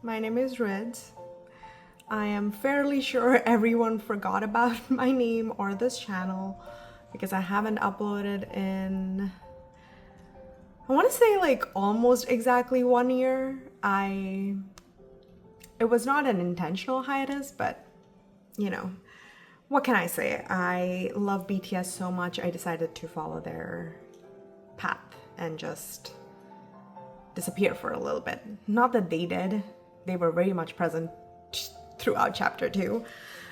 My name is Rids. I am fairly sure everyone forgot about my name or this channel because I haven't uploaded in, I want to say like almost exactly 1 year. It was not an intentional hiatus, but you know, what can I say? I love BTS so much, I decided to follow their path and just disappear for a little bit. Not that they did, they were very much present throughout chapter 2.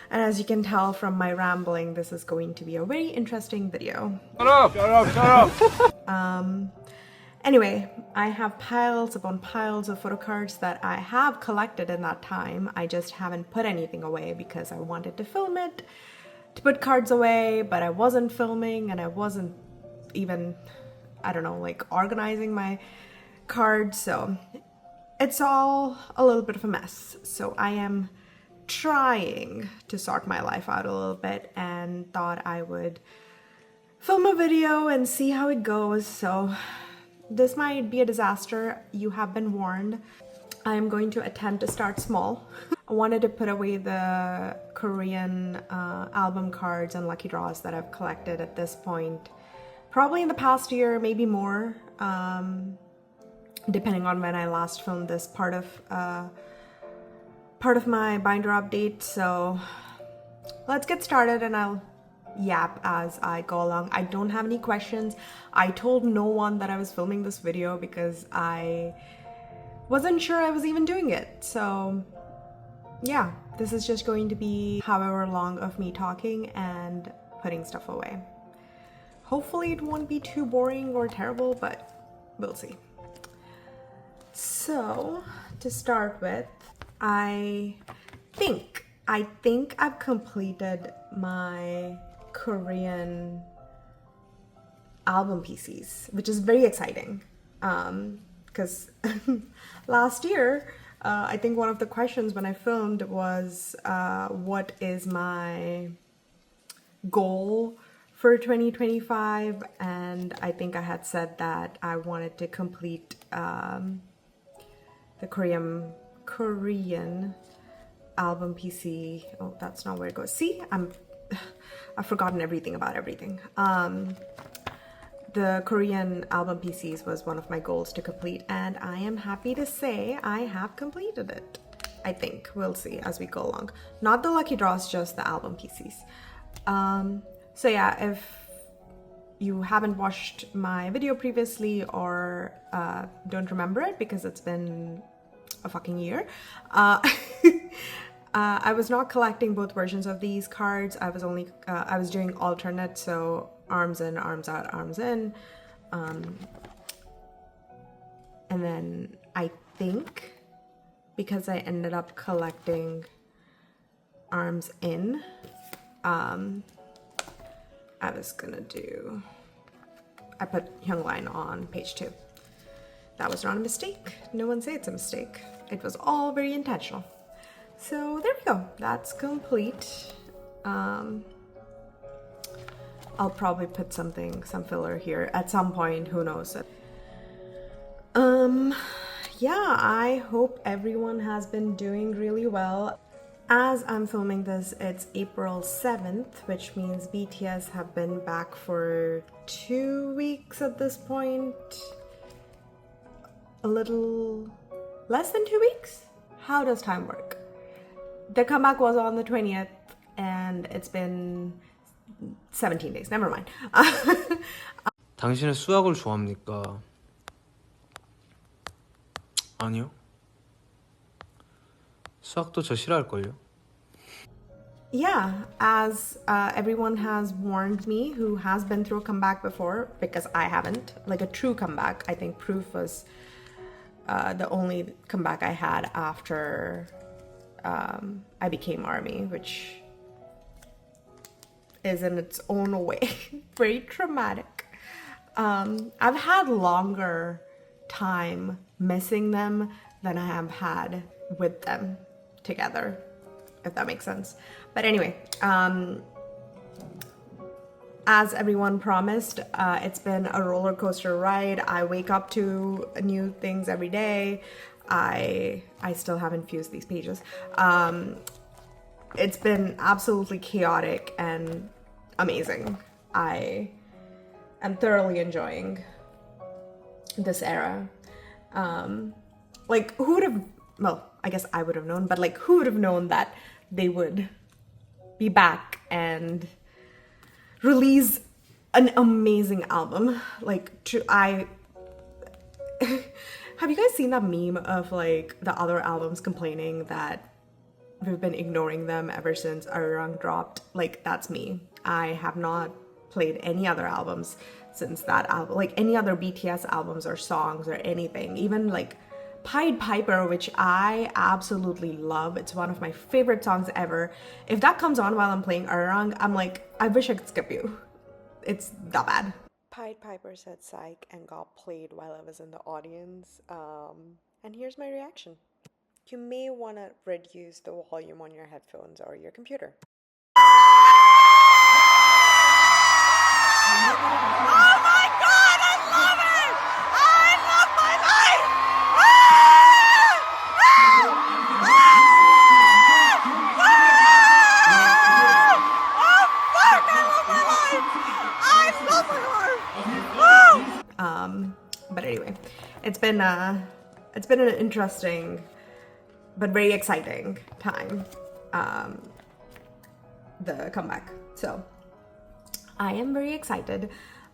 And as you can tell from my rambling, this is going to be a very interesting video. Shut up! Shut up! Shut up! Anyway, I have piles upon piles of photocards that I have collected in that time. I just haven't put anything away because I wanted to film it, to put cards away, but I wasn't filming and I wasn't even, I don't know, like organizing my cards. So it's all a little bit of a mess. So I am trying to sort my life out a little bit and thought I would film a video and see how it goes. So this might be a disaster. You have been warned. I am going to attempt to start small. I wanted to put away the Korean album cards and lucky draws that I've collected at this point. Probably in the past year, maybe more, depending on when I last filmed this part of my binder update. So let's get started and I'll yap as I go along. I don't have any questions. I told no one that I was filming this video because I wasn't sure I was even doing it. So yeah, this is just going to be however long of me talking and putting stuff away. Hopefully it won't be too boring or terrible, but we'll see. So to start with, I think I've completed my Korean album PCs, which is very exciting because last year I think one of the questions when I filmed was what is my goal for 2025, and I think I had said that I wanted to complete the Korean album PC. Oh, that's not where it goes. See, I've forgotten everything about everything. The Korean album PCs was one of my goals to complete, and I am happy to say I have completed it. I think we'll see as we go along. Not the lucky draws, just the album PCs. So yeah, if you haven't watched my video previously or don't remember it because it's been a fucking year, I was not collecting both versions of these cards. I was doing alternate, so arms in, arms out, arms in. And then I think because I ended up collecting arms in, I put Hyungline on page 2. That was not a mistake. No one say it's a mistake. It was all very intentional. So there we go. That's complete. I'll probably put some filler here at some point. Who knows? Yeah, I hope everyone has been doing really well. As I'm filming this, it's April 7th, which means BTS have been back for 2 weeks at this point. A little less than 2 weeks? How does time work? The comeback was on the 20th and it's been 17 days. Never mind. 당신은 수학을 좋아합니까? 아니요. 수학도 저 싫어할걸요? Yeah, as everyone has warned me who has been through a comeback before, because I haven't, like a true comeback. I think Proof was the only comeback I had after I became ARMY, which is in its own way very traumatic. I've had longer time missing them than I have had with them together, if that makes sense. But anyway, as everyone promised, it's been a roller coaster ride. I wake up to new things every day. I still haven't fused these pages. It's been absolutely chaotic and amazing. I am thoroughly enjoying this era. Like, who would have, well, I guess I would have known, but like, who would have known that they would be back and release an amazing album? Like, have you guys seen that meme of like the other albums complaining that we've been ignoring them ever since Arirang dropped? Like, that's me. I have not played any other albums since that album, like any other BTS albums or songs or anything. Even like Pied Piper, which I absolutely love. It's one of my favorite songs ever. If that comes on while I'm playing Arirang, I'm like, I wish I could skip you. It's that bad. Pied Piper said psych and got played while I was in the audience. And here's my reaction. You may want to reduce the volume on your headphones or your computer. Oh my god, I love it! I love my life! Oh fuck, I love my life! I love my life! But anyway, it's been an interesting but very exciting time, the comeback. So I am very excited.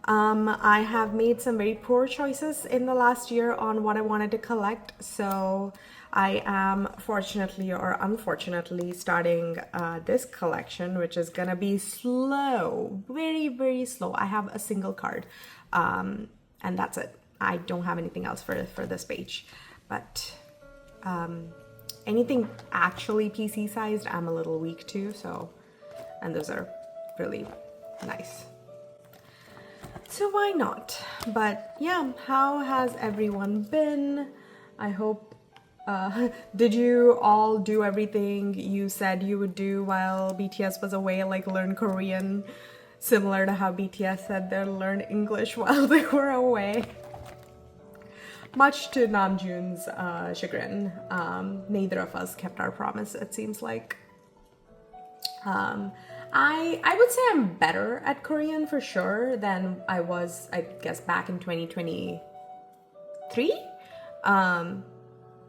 I have made some very poor choices in the last year on what I wanted to collect. So I am fortunately or unfortunately starting this collection, which is gonna be slow, very, very slow. I have a single card, and that's it. I don't have anything else for this page, but anything actually PC sized, I'm a little weak to, so, and those are really nice. So why not? But yeah, how has everyone been? I hope, did you all do everything you said you would do while BTS was away, like learn Korean, similar to how BTS said they'd learn English while they were away? Much to Namjoon's chagrin, neither of us kept our promise, it seems like. I would say I'm better at Korean for sure than I was, I guess, back in 2023.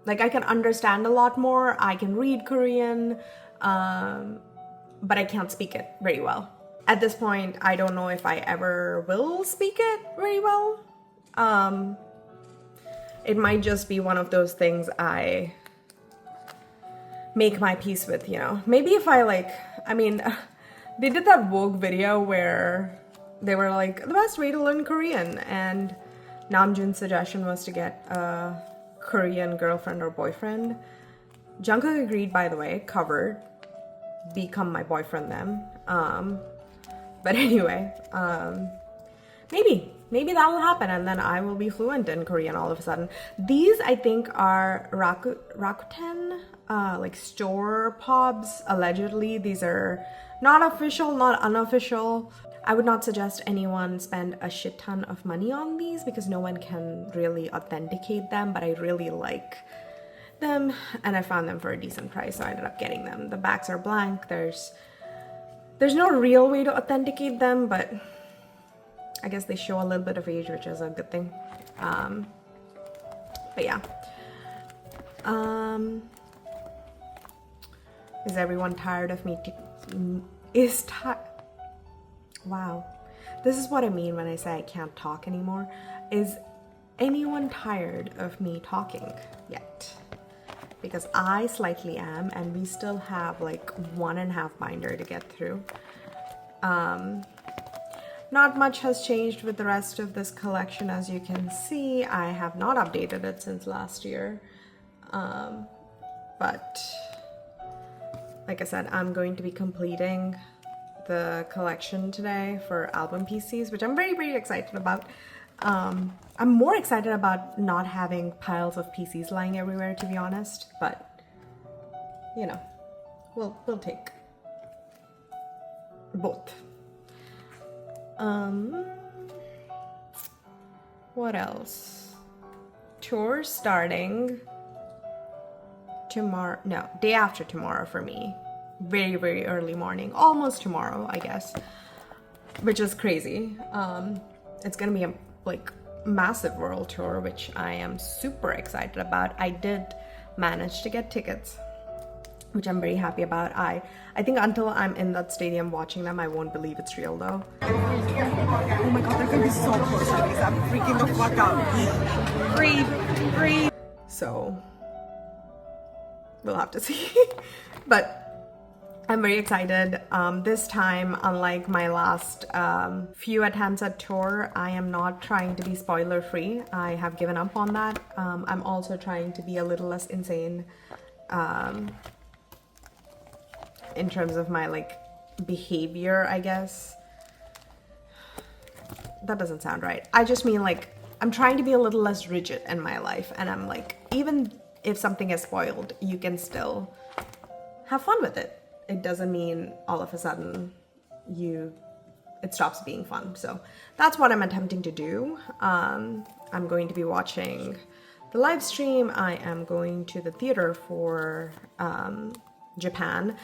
Like, I can understand a lot more, I can read Korean, but I can't speak it very well. At this point, I don't know if I ever will speak it very well. It might just be one of those things I make my peace with, you know. Maybe if I like, I mean, they did that Vogue video where they were like, the best way to learn Korean, and Namjoon's suggestion was to get a Korean girlfriend or boyfriend. Jungkook agreed, by the way, covered, become my boyfriend then. But anyway, maybe that'll happen and then I will be fluent in Korean all of a sudden. These, I think, are Rakuten, like store pobs, allegedly. These are not official, not unofficial. I would not suggest anyone spend a shit ton of money on these because no one can really authenticate them, but I really like them and I found them for a decent price, so I ended up getting them. The backs are blank. There's no real way to authenticate them, but I guess they show a little bit of age, which is a good thing. But yeah. Is everyone tired of me? Wow. This is what I mean when I say I can't talk anymore. Is anyone tired of me talking yet? Because I slightly am, and we still have like 1.5 binder to get through. Not much has changed with the rest of this collection, as you can see. I have not updated it since last year. But like I said, I'm going to be completing the collection today for album PCs, which I'm very, very excited about. I'm more excited about not having piles of PCs lying everywhere, to be honest, but you know, we'll take both. What else? Tour starting tomorrow, no, day after tomorrow for me. Very, very early morning, almost tomorrow, I guess, which is crazy. It's gonna be a like massive world tour, which I am super excited about. I did manage to get tickets, which I'm very happy about. I think until I'm in that stadium watching them, I won't believe it's real though. Oh my god, they're gonna be so close to me. I'm freaking the fuck out. Breathe. So we'll have to see. But I'm very excited. This time, unlike my last few attempts at tour, I am not trying to be spoiler free. I have given up on that. I'm also trying to be a little less insane in terms of my like behavior, I guess. That doesn't sound right. I just mean like I'm trying to be a little less rigid in my life, and I'm like, even if something is spoiled, you can still have fun with it. It doesn't mean all of a sudden it stops being fun. So that's what I'm attempting to do. I'm going to be watching the live stream. I am going to the theater for Japan.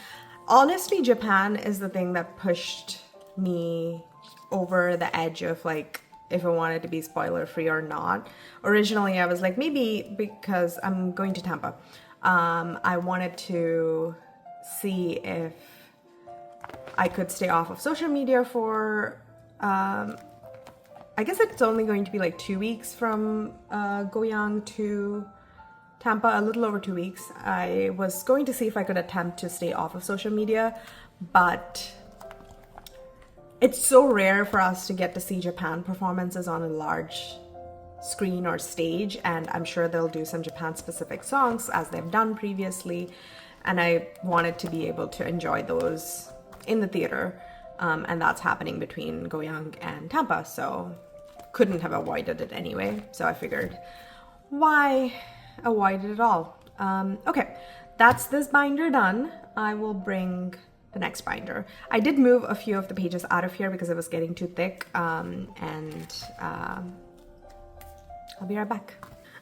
Honestly, Japan is the thing that pushed me over the edge of like if I wanted to be spoiler free or not. Originally, I was like, maybe because I'm going to Tampa. I wanted to see if I could stay off of social media for I guess it's only going to be like 2 weeks from Goyang to Tampa, a little over 2 weeks. I was going to see if I could attempt to stay off of social media, but it's so rare for us to get to see Japan performances on a large screen or stage, and I'm sure they'll do some Japan specific songs as they've done previously, and I wanted to be able to enjoy those in the theater, and that's happening between Goyang and Tampa, so couldn't have avoided it anyway. So I figured, why avoid it at all? Okay, that's this binder done. I will bring the next binder. I did move a few of the pages out of here because it was getting too thick, and I'll be right back.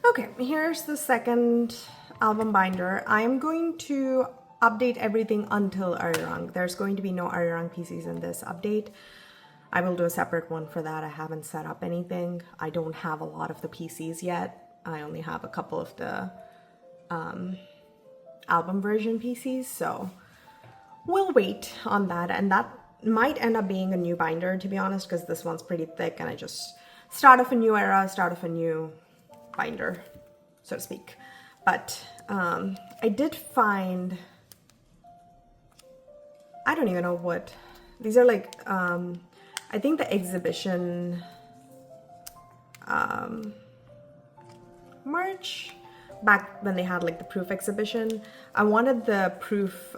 Okay, here's the second album binder. I am going to update everything until Arirang. There's going to be no Arirang PCs in this update. I will do a separate one for that. I haven't set up anything. I don't have a lot of the PCs yet. I only have a couple of the album version PCs, so we'll wait on that. And that might end up being a new binder, to be honest, because this one's pretty thick and I just start off a new era, start off a new binder, so to speak. But I did find, I don't even know what, these are like, I think the exhibition merch, back when they had like the proof exhibition. I wanted the proof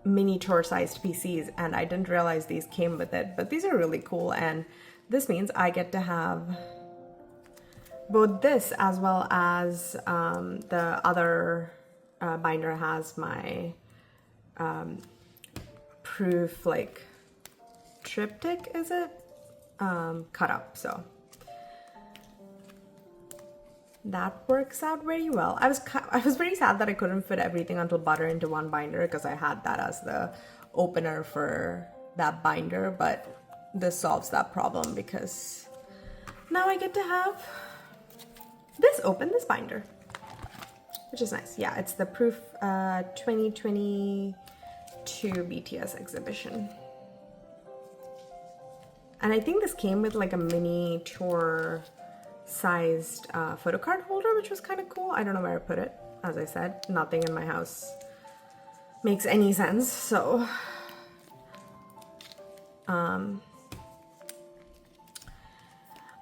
mini tour sized PCs, and I didn't realize these came with it, but these are really cool, and this means I get to have both this as well as the other binder has my proof like triptych, is it? Cut up, so that works out very well. I was very sad that I couldn't fit everything until butter into one binder because I had that as the opener for that binder, but this solves that problem because now I get to have this binder, which is nice. Yeah, it's the Proof 2022 BTS exhibition. And I think this came with like a mini tour sized photo card holder, which was kind of cool. I don't know where I put it. As I said, nothing in my house makes any sense, so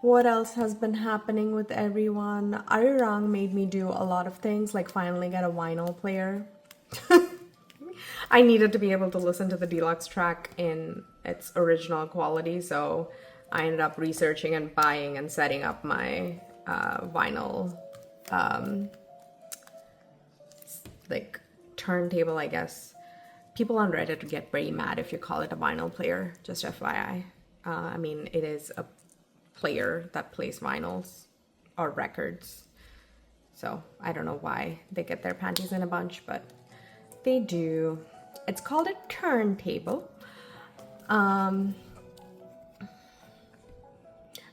what else has been happening with everyone? Arirang made me do a lot of things, like finally get a vinyl player. I needed to be able to listen to the deluxe track in its original quality, so I ended up researching and buying and setting up my vinyl like turntable, I guess. People on Reddit get very mad if you call it a vinyl player, just FYI. I mean, it is a player that plays vinyls or records. So I don't know why they get their panties in a bunch, but they do. It's called a turntable. I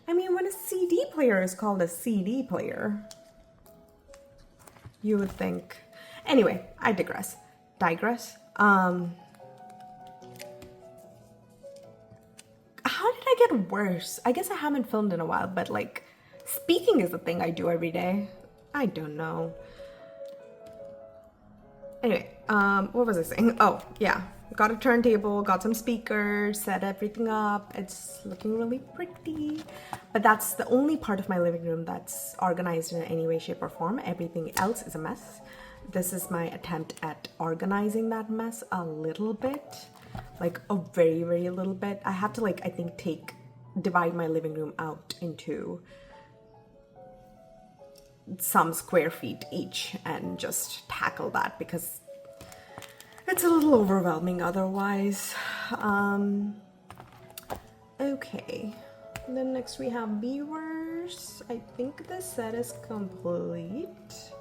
mean, when a CD player is called a CD player, you would think. Anyway, I digress. How did I get worse? I guess I haven't filmed in a while, but like, speaking is a thing I do every day. I don't know. Anyway, what was I saying? Oh, yeah. Got a turntable, got some speakers, set everything up. It's looking really pretty. But that's the only part of my living room that's organized in any way, shape, or form. Everything else is a mess. This is my attempt at organizing that mess a little bit. Like a very, very little bit. I have to like, I think divide my living room out into some square feet each and just tackle that because it's a little overwhelming otherwise. Okay, and then next we have viewers. I think the set is complete.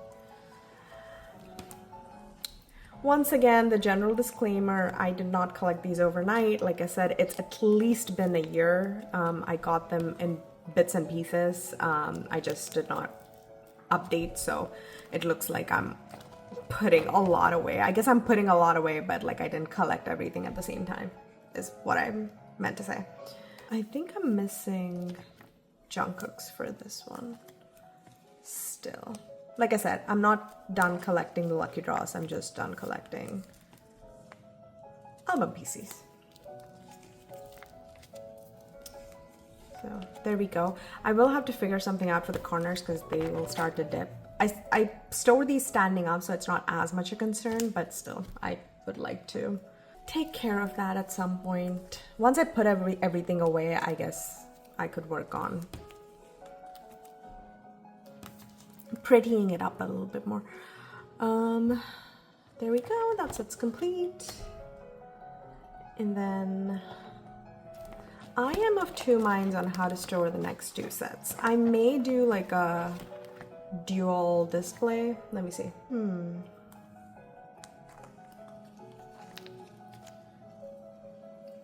Once again, the general disclaimer, I did not collect these overnight. Like I said, it's at least been a year. I got them in bits and pieces. I just did not update, so it looks like I'm putting a lot away. I guess I'm putting a lot away, but like I didn't collect everything at the same time, is what I meant to say. I think I'm missing Jungkook's for this one still. Like I said, I'm not done collecting the lucky draws. I'm just done collecting album PCs. So there we go. I will have to figure something out for the corners because they will start to dip. I store these standing up, so it's not as much a concern, but still, I would like to take care of that at some point. Once I put everything away, I guess I could work on prettying it up a little bit more. There we go, that set's complete. And then I am of two minds on how to store the next two sets. I may do like a dual display. Let me see.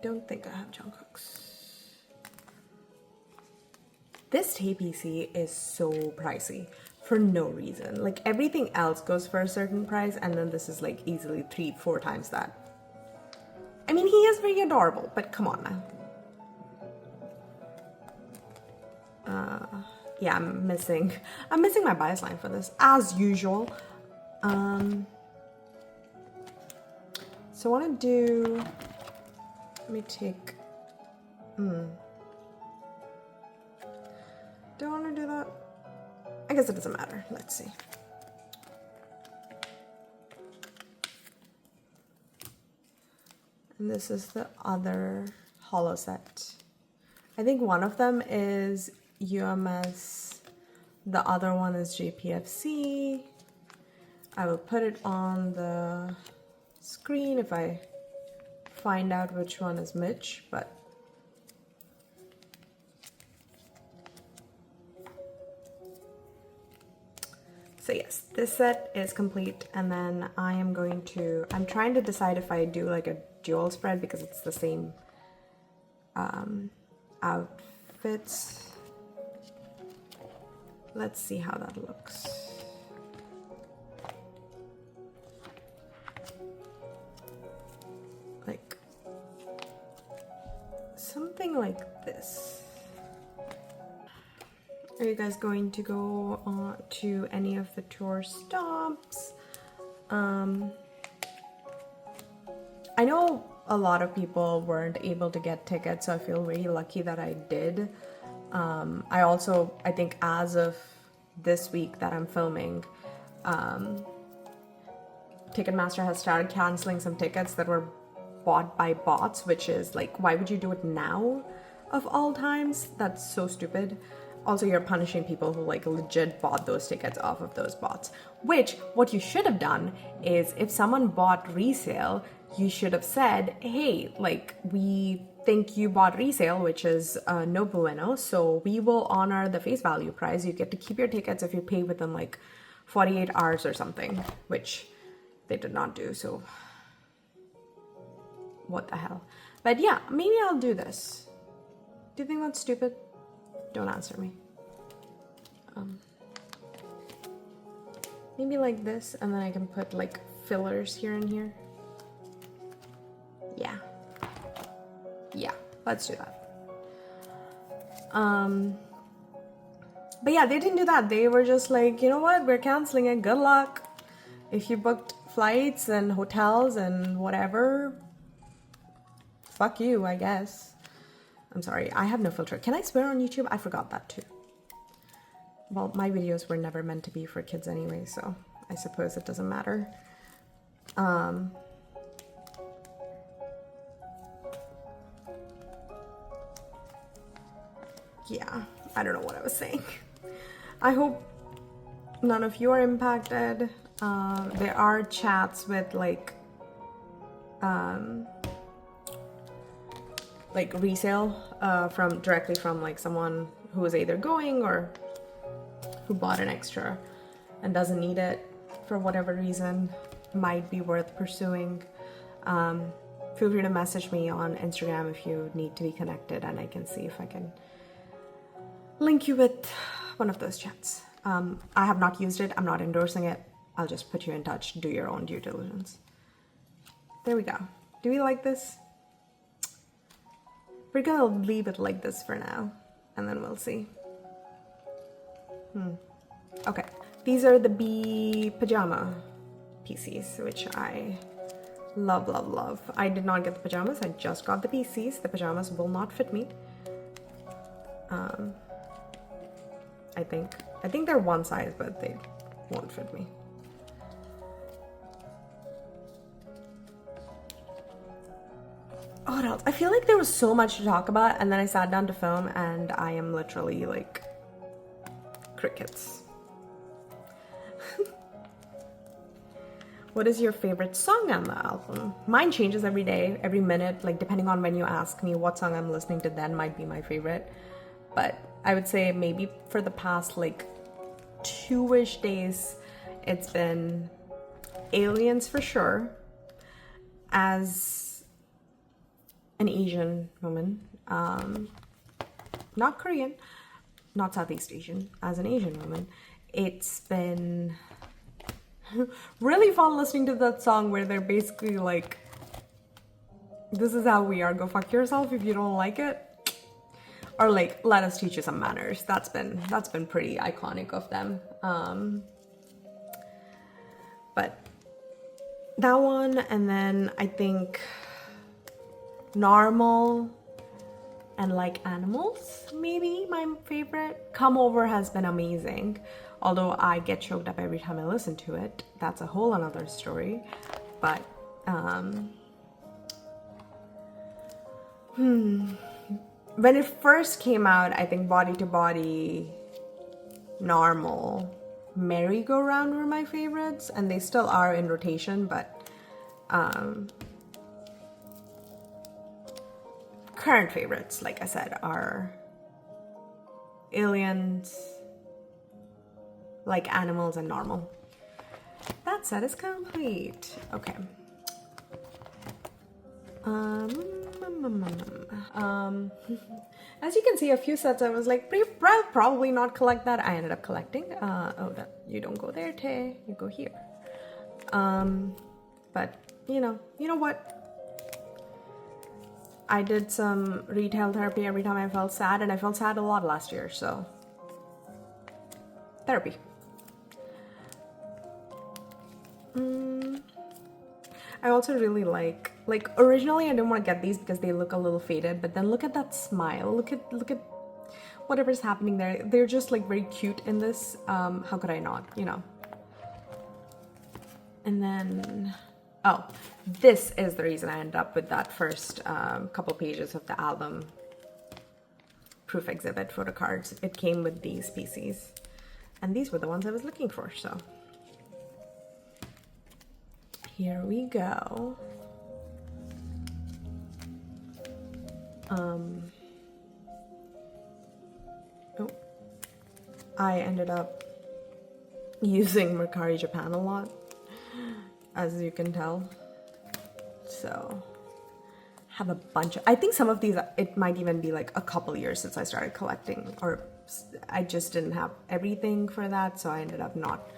Don't think I have Jungkook's. This tape PC is so pricey for no reason. Like everything else goes for a certain price, and then this is like easily 3-4 times that. I mean, he is very adorable, but come on now. Yeah, I'm missing my bias line for this, as usual. So I want to do, let me take, do I want to do that? I guess it doesn't matter. Let's see. And this is the other holo set. I think one of them is UMS, the other one is JPFC. I will put it on the screen if I find out which one is Mitch, but so yes, this set is complete, and then I'm trying to decide if I do like a dual spread because it's the same outfits. Let's see how that looks. Like something like this. Are you guys going to go to any of the tour stops? I know a lot of people weren't able to get tickets, so I feel really lucky that I did. I think as of this week that I'm filming, Ticketmaster has started canceling some tickets that were bought by bots, which is like, why would you do it now of all times? That's so stupid. Also, you're punishing people who like legit bought those tickets off of those bots, which what you should have done is if someone bought resale, you should have said, hey, like, we think you bought resale, which is no bueno, so we will honor the face value price. You get to keep your tickets if you pay within like 48 hours or something, which they did not do, so what the hell. But yeah, maybe I'll do this. Do you think that's stupid? Don't answer me. Maybe like this, and then I can put like fillers here and here. Yeah. Yeah, let's do that. But yeah, they didn't do that. They were just like, you know what, we're canceling it. Good luck. If you booked flights and hotels and whatever, fuck you, I guess. I'm sorry, I have no filter. Can I swear on YouTube? I forgot that too. Well, my videos were never meant to be for kids anyway, so I suppose it doesn't matter. Yeah, I don't know what I was saying. I hope none of you are impacted. There are chats with like resale directly from like someone who is either going or who bought an extra and doesn't need it for whatever reason. Might be worth pursuing. Feel free to message me on Instagram if you need to be connected, and I can see if I can link you with one of those chats. I have not used it. I'm not endorsing it. I'll just put you in touch. Do your own due diligence. There we go. Do we like this? We're gonna leave it like this for now, and then we'll see. Okay. These are the bee pajama PCs, which I love, love, love. I did not get the pajamas. I just got the PCs. The pajamas will not fit me. I think they're one size, but they won't fit me. What else? I feel like there was so much to talk about, and then I sat down to film, and I am literally like crickets. What is your favorite song on the album? Mine changes every day, every minute, like depending on when you ask me what song I'm listening to, then might be my favorite. But I would say maybe for the past like 2-ish days, it's been Aliens for sure. As an Asian woman, not Korean, not Southeast Asian, as an Asian woman, it's been really fun listening to that song where they're basically like, this is how we are, go fuck yourself if you don't like it. Or like, let us teach you some manners. That's been pretty iconic of them. But that one, and then I think Normal and Like Animals, maybe my favorite. Come Over has been amazing. Although I get choked up every time I listen to it. That's a whole another story. But, when it first came out, I think Body to Body, Normal, Merry Go Round were my favorites, and they still are in rotation, but current favorites, like I said, are Aliens, Like Animals, and Normal. That set is complete. Okay. As you can see, a few sets I was like, probably not collect that. I ended up collecting. Oh, that you don't go there, Tay. You go here. But you know what? I did some retail therapy every time I felt sad, and I felt sad a lot last year. So therapy. I also really like originally I didn't want to get these because they look a little faded, but then look at that smile. Look at whatever's happening there. They're just like very cute in this. How could I not, you know? And then, oh, this is the reason I ended up with that first couple pages of the album proof exhibit photocards. It came with these PCs, and these were the ones I was looking for, so here we go. Oh, I ended up using Mercari Japan a lot, as you can tell. So have a bunch of, I think some of these, it might even be like a couple years since I started collecting, or I just didn't have everything for that, so I ended up not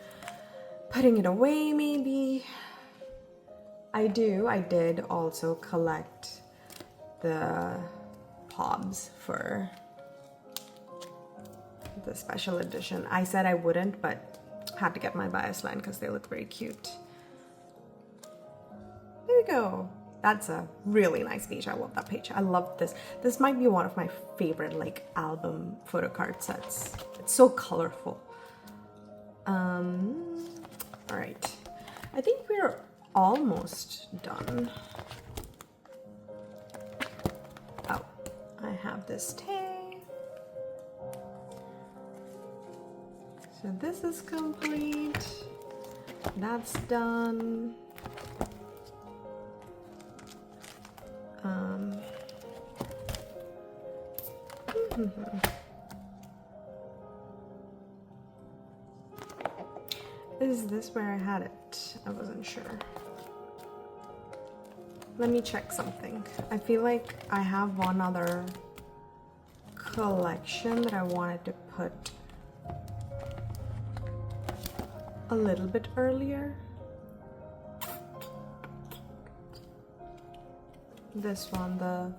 putting it away. Maybe I did also collect the POBs for the special edition. I said I wouldn't, but had to get my bias line because they look very cute. There we go. That's a really nice page. I love that page. I love this. This might be one of my favorite like album photo card sets. It's so colorful. All right. I think we're almost done. Oh, I have this Tay. So this is complete. That's done. Is this where I had it? I wasn't sure. Let me check something. I feel like I have one other collection that I wanted to put a little bit earlier. This one, the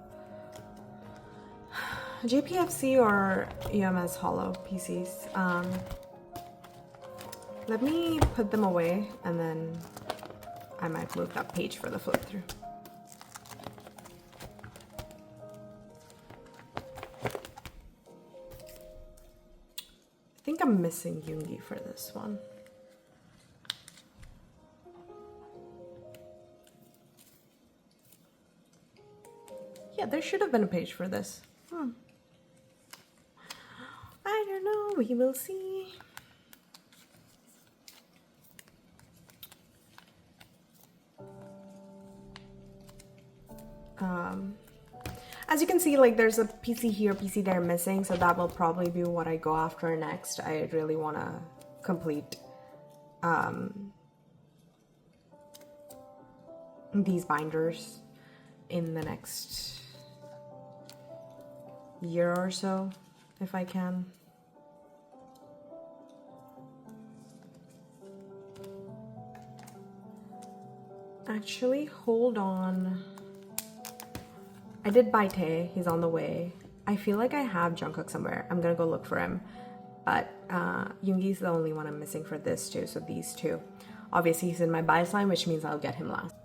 JPFC or EMS Hollow PCs. Let me put them away and then I might move that page for the flip through. I think I'm missing Yoongi for this one. Yeah, there should have been a page for this. I don't know, we will see. As you can see, like there's a PC here, PC there missing, so that will probably be what I go after next. I really want to complete these binders in the next year or so, if I can. Actually, hold on. I did buy Tae, he's on the way. I feel like I have Jungkook somewhere. I'm gonna go look for him. But Yoongi's the only one I'm missing for this too, so these two. Obviously he's in my bias line, which means I'll get him last.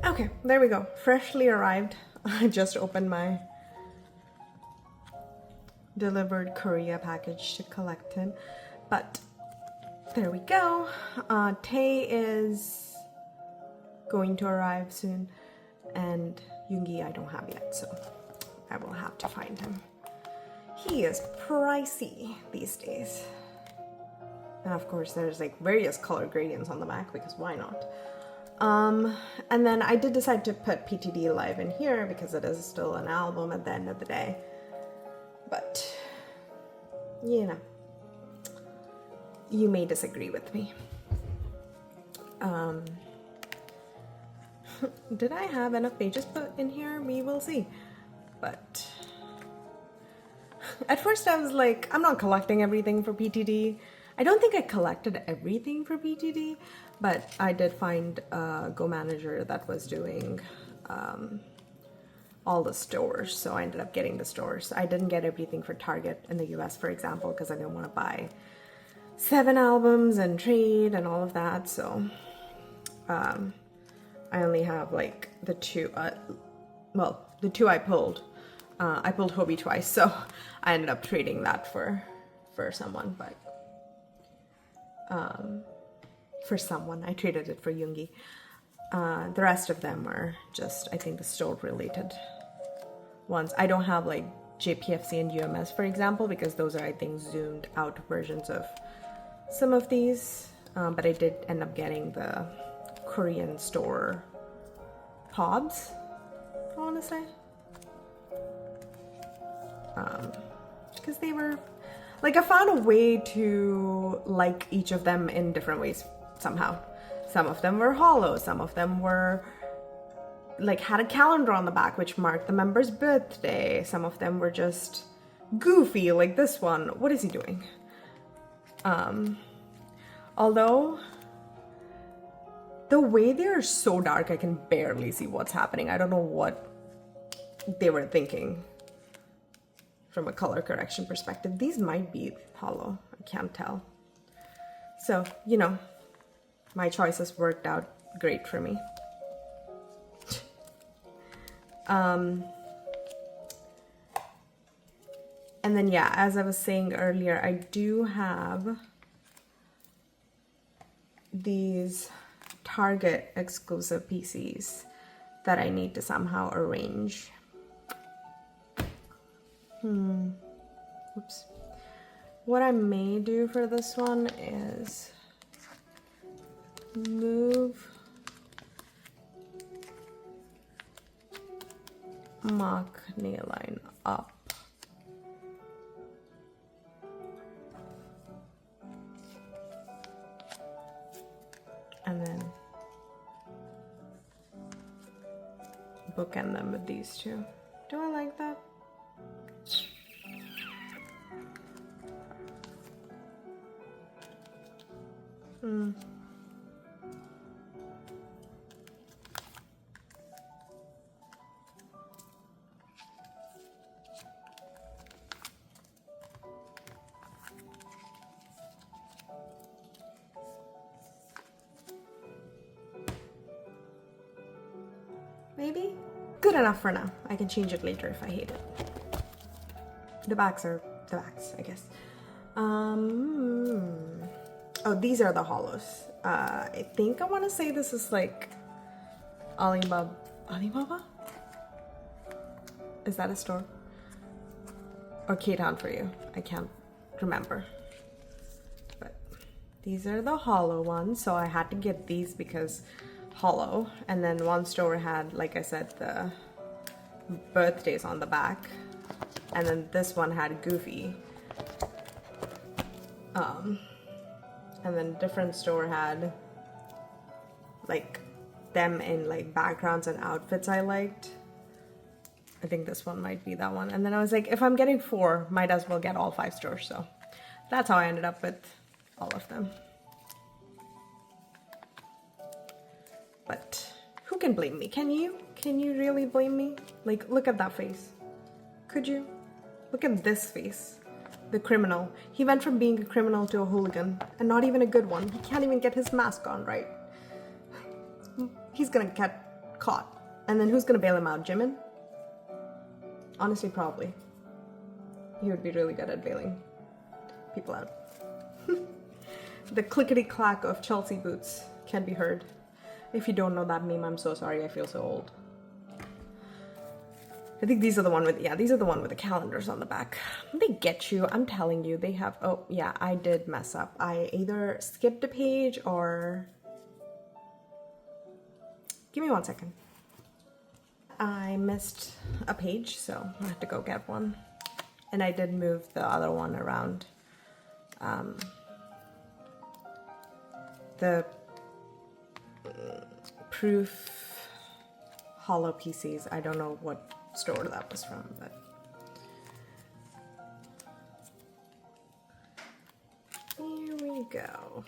Okay, there we go. Freshly arrived. I just opened my delivered Korea package to collect him. But there we go. Tae is going to arrive soon. And Yoongi I don't have yet, so I will have to find him. He is pricey these days. And of course there's like various color gradients on the back because why not? And then I did decide to put PTD Live in here because it is still an album at the end of the day. But, you know, you may disagree with me. Did I have enough pages put in here? We will see. But at first I was like, I'm not collecting everything for PTD. I don't think I collected everything for PTD, but I did find a Go Manager that was doing all the stores, so I ended up getting the stores. I didn't get everything for Target in the US, for example, because I didn't want to buy 7 albums and trade and all of that, so I only have like the two, the two I pulled. I pulled Hobie twice, so I ended up trading that for someone, but for someone, I traded it for Yoongi. The rest of them are just, I think, the store related ones. I don't have like JPFC and UMS, for example, because those are, I think, zoomed out versions of some of these, but I did end up getting the Korean store POBs, I want to say, because they were Like I found a way to like each of them in different ways somehow. Some of them were hollow, some of them were like had a calendar on the back which marked the member's birthday. Some of them were just goofy, like this one. What is he doing? Although the way they are so dark, I can barely see what's happening. I don't know what they were thinking from a color correction perspective. These might be hollow, I can't tell. So, you know, my choices worked out great for me. And then yeah, as I was saying earlier, I do have these Target exclusive PCs that I need to somehow arrange. Oops. What I may do for this one is move mock nail line up. And then bookend them with these two. Do I like that? Maybe? Good enough for now. I can change it later if I hate it. The backs are the backs, I guess. Oh, these are the hollows. I think I want to say this is like Alibaba? Is that a store? Or K-Town for you? I can't remember. But these are the hollow ones, so I had to get these because hollow. And then one store had, like I said, the birthdays on the back. And then this one had Goofy. And then different store had like them in like backgrounds and outfits I liked. I think this one might be that one. And then I was like, if I'm getting 4, might as well get all 5 stores. So that's how I ended up with all of them. But who can blame me? Can you? Can you really blame me? Like, look at that face. Could you? Look at this face. The criminal. He went from being a criminal to a hooligan, and not even a good one. He can't even get his mask on right. He's gonna get caught. And then who's gonna bail him out? Jimin? Honestly, probably. He would be really good at bailing people out. The clickety-clack of Chelsea boots can be heard. If you don't know that meme, I'm so sorry, I feel so old. I think these are the one with, yeah, these are the one with the calendars on the back. They get you, I'm telling you, they have, oh yeah, I did mess up. I either skipped a page or, give me 1 second. I missed a page, so I have to go get one. And I did move the other one around. The proof hollow PCs, I don't know what store that was from, but here we go.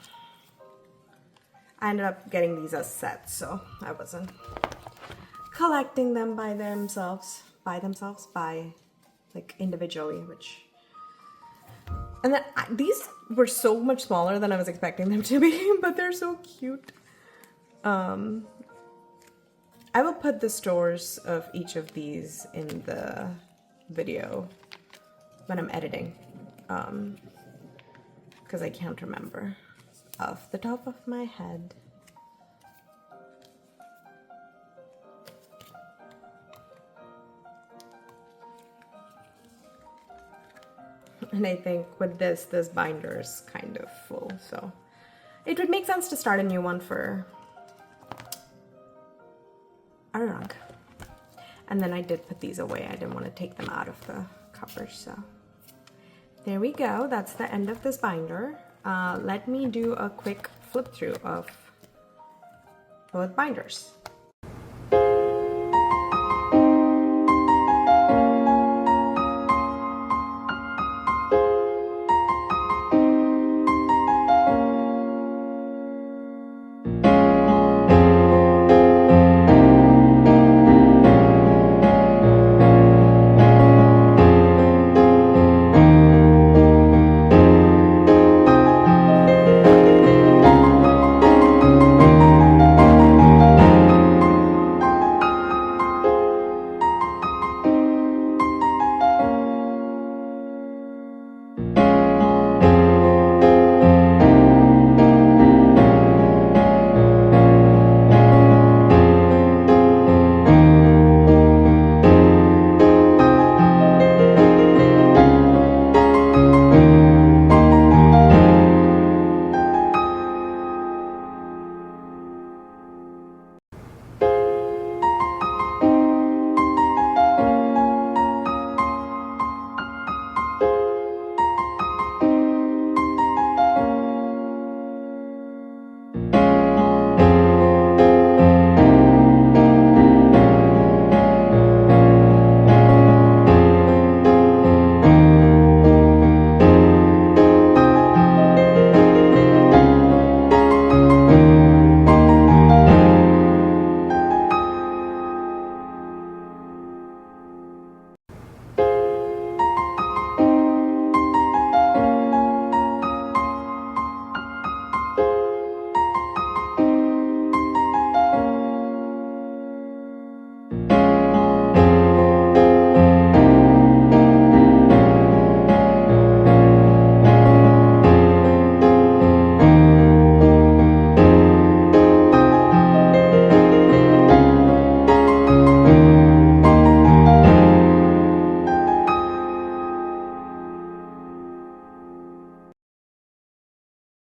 I ended up getting these as sets, so I wasn't collecting them by themselves, like individually, which, and then these were so much smaller than I was expecting them to be, but they're so cute. I will put the stores of each of these in the video when I'm editing, because I can't remember off the top of my head. And I think with this binder is kind of full, so it would make sense to start a new one for Arirang. And then I did put these away. I didn't want to take them out of the cupboard, so There we go. That's the end of this binder. Let me do a quick flip through of both binders.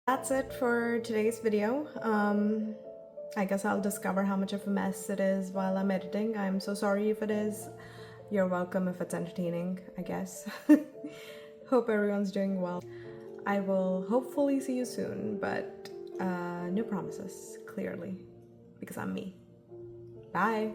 That's it for today's video. I guess I'll discover how much of a mess it is while I'm editing. I'm so sorry if it is. You're welcome if it's entertaining, I guess. Hope everyone's doing well. I will hopefully see you soon, but no promises, clearly, because I'm me. Bye.